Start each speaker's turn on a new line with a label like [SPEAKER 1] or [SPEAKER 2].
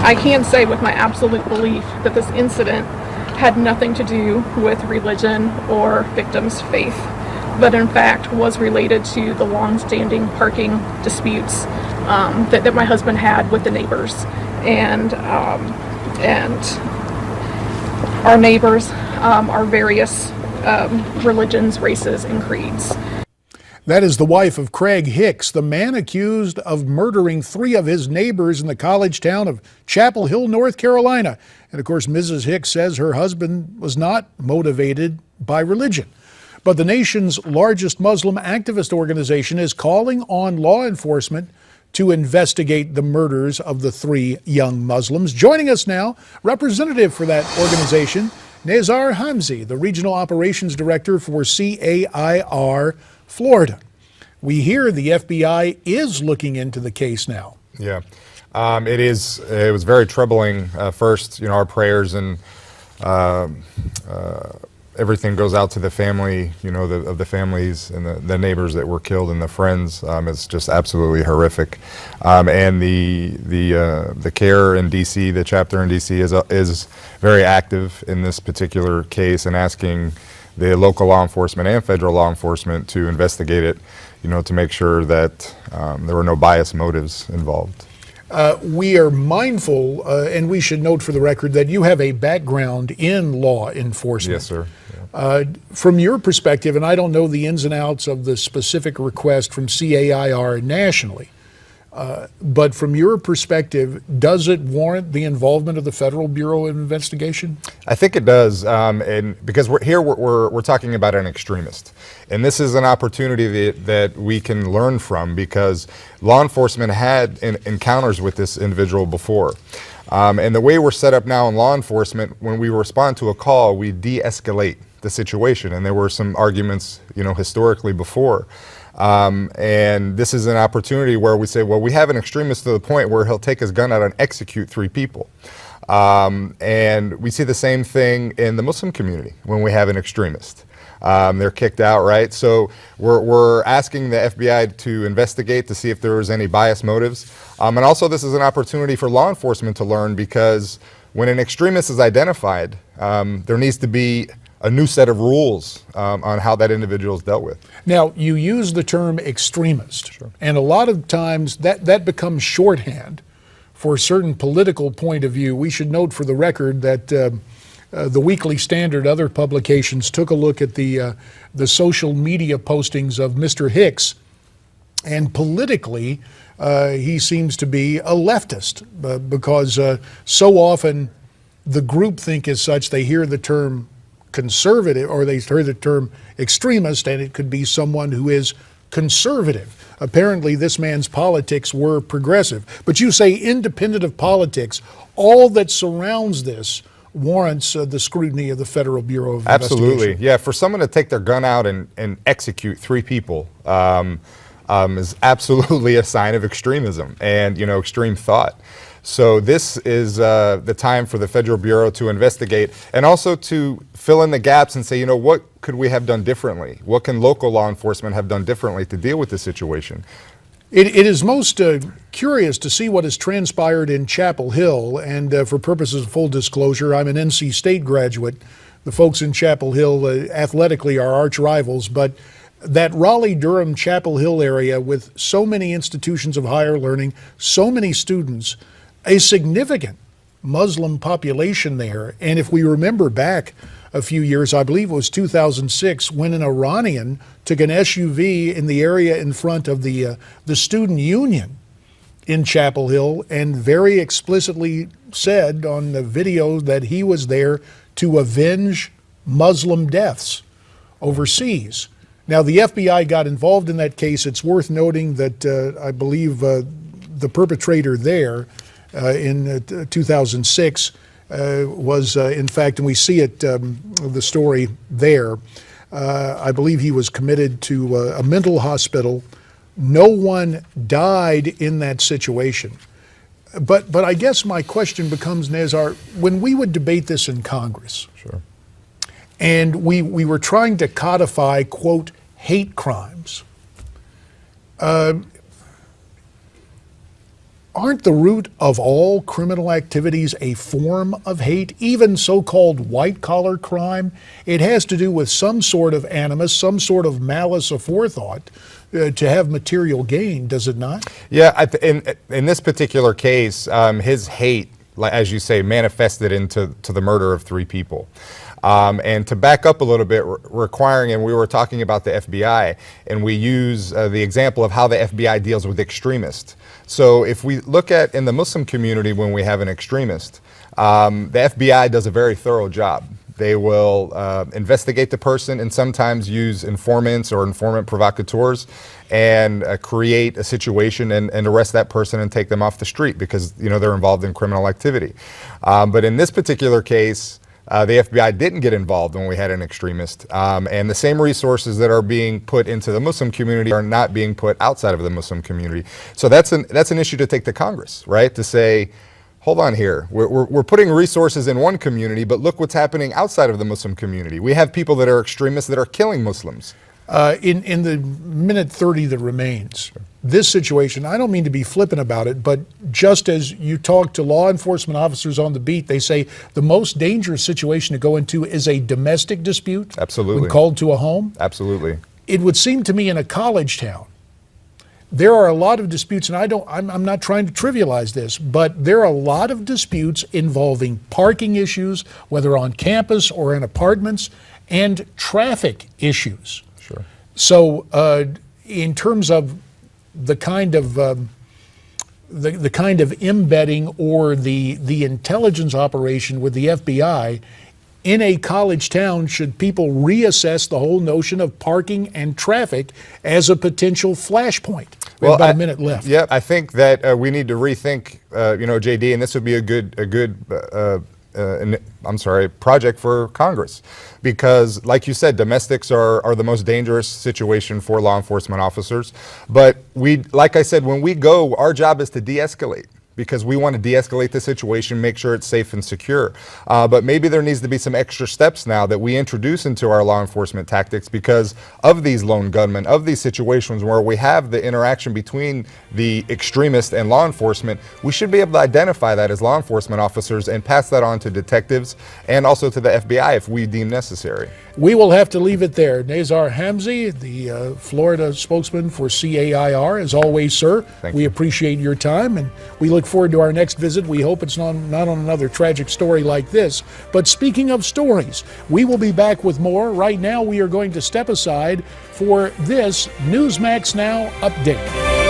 [SPEAKER 1] I can say with my absolute belief that this incident had nothing to do with religion or victims' faith, but in fact was related to the long-standing parking disputes that my husband had with the neighbors, and our neighbors are various religions, races, and creeds.
[SPEAKER 2] That is the wife of Craig Hicks, the man accused of murdering 3 of his neighbors in the college town of Chapel Hill, North Carolina. And of course, Mrs. Hicks says her husband was not motivated by religion. But the nation's largest Muslim activist organization is calling on law enforcement to investigate the murders of the 3 young Muslims. Joining us now, representative for that organization, Nezar Hamze, the Regional Operations Director for CAIR Florida. We hear the FBI is looking into the case now.
[SPEAKER 3] Yeah, it was very troubling. First, our prayers and everything goes out to the family, of the families and the neighbors that were killed and the friends. It's just absolutely horrific. And the CAIR in DC, the chapter in DC, is very active in this particular case and asking the local law enforcement and federal law enforcement to investigate it, to make sure that there were no biased motives involved.
[SPEAKER 2] We are mindful, and we should note for the record that you have a background in law enforcement.
[SPEAKER 3] Yes, sir.
[SPEAKER 2] From your perspective, and I don't know the ins and outs of the specific request from CAIR nationally, but from your perspective, does it warrant the involvement of the Federal Bureau of Investigation?
[SPEAKER 3] I think it does, and because we're talking about an extremist, and this is an opportunity that we can learn from, because law enforcement had encounters with this individual before. And the way we're set up now in law enforcement, when we respond to a call, we de-escalate the situation, and there were some arguments, historically before. And this is an opportunity where we say, well, we have an extremist to the point where he'll take his gun out and execute 3 people. And we see the same thing in the Muslim community when we have an extremist. They're kicked out, right? So we're asking the FBI to investigate to see if there was any biased motives. And also, this is an opportunity for law enforcement to learn, because when an extremist is identified, there needs to be a new set of rules on how that individual is dealt with.
[SPEAKER 2] Now, you use the term extremist,
[SPEAKER 3] Sure.
[SPEAKER 2] and a lot of times that becomes shorthand for a certain political point of view. We should note for the record that the Weekly Standard, other publications, took a look at the social media postings of Mr. Hicks, and politically, he seems to be a leftist, because so often the groupthink is such, they hear the term conservative, or they hear the term extremist, and it could be someone who is conservative. Apparently, this man's politics were progressive. But you say, independent of politics, all that surrounds this warrants the scrutiny of the Federal Bureau of Investigation.
[SPEAKER 3] Absolutely, yeah. For someone to take their gun out and execute 3 people is absolutely a sign of extremism and, extreme thought. So this is the time for the Federal Bureau to investigate, and also to fill in the gaps and say, what could we have done differently? What can local law enforcement have done differently to deal with this situation?
[SPEAKER 2] It is most curious to see what has transpired in Chapel Hill, and for purposes of full disclosure, I'm an NC State graduate. The folks in Chapel Hill athletically are arch rivals, but that Raleigh-Durham, Chapel Hill area, with so many institutions of higher learning, so many students, a significant Muslim population there. And if we remember back a few years, I believe it was 2006, when an Iranian took an SUV in the area in front of the student union in Chapel Hill, and very explicitly said on the video that he was there to avenge Muslim deaths overseas. Now, the FBI got involved in that case. It's worth noting that I believe the perpetrator there in 2006 was, in fact, and we see it, the story there, I believe he was committed to a mental hospital. No one died in that situation. But I guess my question becomes, Nezar, when we would debate this in Congress,
[SPEAKER 3] Sure.
[SPEAKER 2] and we were trying to codify, quote, hate crimes, aren't the root of all criminal activities a form of hate, even so-called white-collar crime? It has to do with some sort of animus, some sort of malice aforethought to have material gain, does it not?
[SPEAKER 3] Yeah, in this particular case, his hate, as you say, manifested into the murder of 3 people. And to back up a little bit, requiring, and we were talking about the FBI, and we use the example of how the FBI deals with extremists. So if we look at in the Muslim community when we have an extremist, the FBI does a very thorough job. They will investigate the person and sometimes use informants or informant provocateurs and create a situation and arrest that person and take them off the street because they're involved in criminal activity. But in this particular case, the FBI didn't get involved when we had an extremist, and the same resources that are being put into the Muslim community are not being put outside of the Muslim community. So that's an issue to take to Congress, right? To say, hold on here, we're putting resources in one community, but look what's happening outside of the Muslim community. We have people that are extremists that are killing Muslims.
[SPEAKER 2] In the minute 30 that remains, this situation, I don't mean to be flippant about it, but just as you talk to law enforcement officers on the beat, they say the most dangerous situation to go into is a domestic dispute.
[SPEAKER 3] Absolutely.
[SPEAKER 2] When called to a home.
[SPEAKER 3] Absolutely.
[SPEAKER 2] It would seem to me in a college town, there are a lot of disputes, and I'm not trying to trivialize this, but there are a lot of disputes involving parking issues, whether on campus or in apartments, and traffic issues.
[SPEAKER 3] Sure.
[SPEAKER 2] So in terms of the kind of the kind of embedding or the intelligence operation with the FBI in a college town, should people reassess the whole notion of parking and traffic as a potential flashpoint? We have about a minute left.
[SPEAKER 3] Yeah, I think that we need to rethink, JD, and this would be a good project for Congress, because like you said, domestics are the most dangerous situation for law enforcement officers. But like I said, when we go, our job is to de-escalate, because we want to de-escalate the situation, make sure it's safe and secure. But maybe there needs to be some extra steps now that we introduce into our law enforcement tactics because of these lone gunmen, of these situations where we have the interaction between the extremist and law enforcement. We should be able to identify that as law enforcement officers and pass that on to detectives and also to the FBI if we deem necessary.
[SPEAKER 2] We will have to leave it there. Nezar Hamze, the Florida spokesman for CAIR, as always, sir. We appreciate your time, and we look forward to our next visit. We hope it's not on another tragic story like this. But speaking of stories, we will be back with more. Right now, we are going to step aside for this Newsmax Now update.